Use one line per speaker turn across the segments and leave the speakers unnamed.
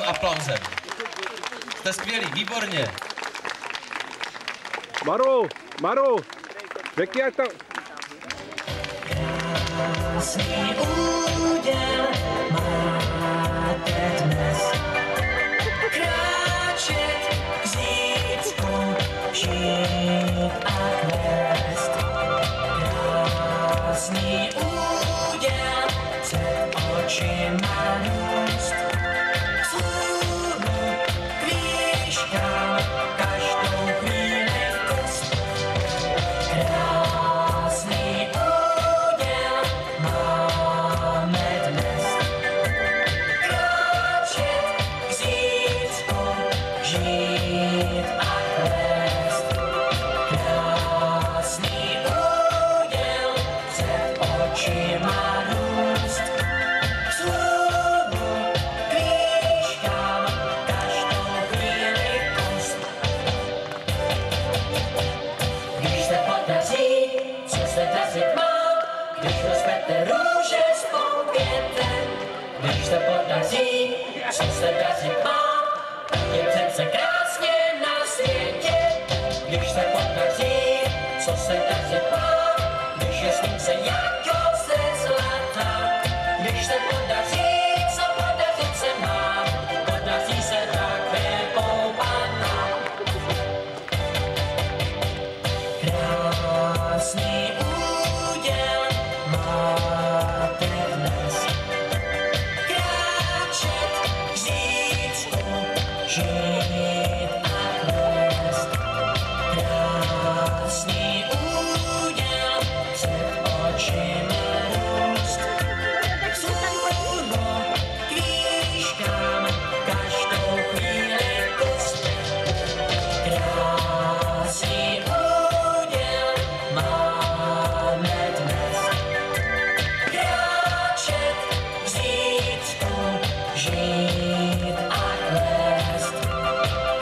aplauzem. Jste skvělí, výborně.
Maru, řekni, jak to...
Krásný úděl máte dnes. Kráčet k zítřku, žít a kvést. Krásný úděl před očima růst. Vzhůru k výškám každou chvíli vkust. Krásný úděl máme dnes. Kráčet k zítřku, žít a kvést. Krásný úděl před očima růst. Vzhůru k výškám každou chvíli kust. Když se podaří, co se dařit má, když rozkvete růže s poupětem. Když se podaří, co se dařit má, tak je přece krásně na světě. Když se podaří, co se dařit má, když je slunce jako ze zlata. Když se podaří, co podařit se má, podaří se také poupata. Krásný úděl máte dnes. Kráčet k zítřku, žít a kvést. Krásný úděl před očima růst. Vzhůru k výškám každou chvíli kust. Krásný úděl máme dnes. Kráčet k zítřku, žít a kvést.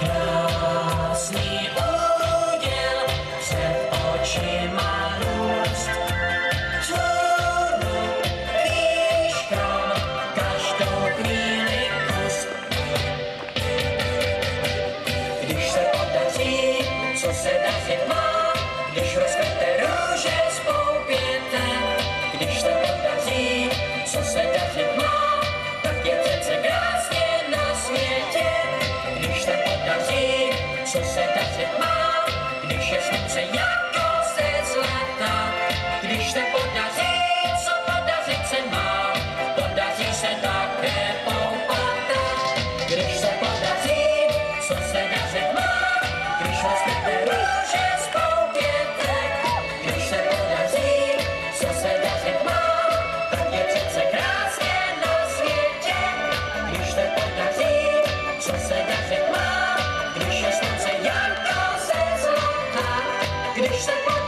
Krásný úděl před očima růst. Vzhůru k výškám každou chvíli kust. Když se podaří, co se dařit má, když rozkvete růže s poupětem. Když se podaří, co se dařit má, tak je přece krásně na světě. Když se podaří, co se dařit má, když je slunce jako ze zlata. Když se podaří, co podařit se má, podaří se také poupata. Když se podaří, co se dařit má, když rozkvete růže s poupětem. Když se podaří, co se dařit má, tak je přece krásně na světě. Když se podaří, co se dařit má, když je slunce jako ze zlata. Když se podaří,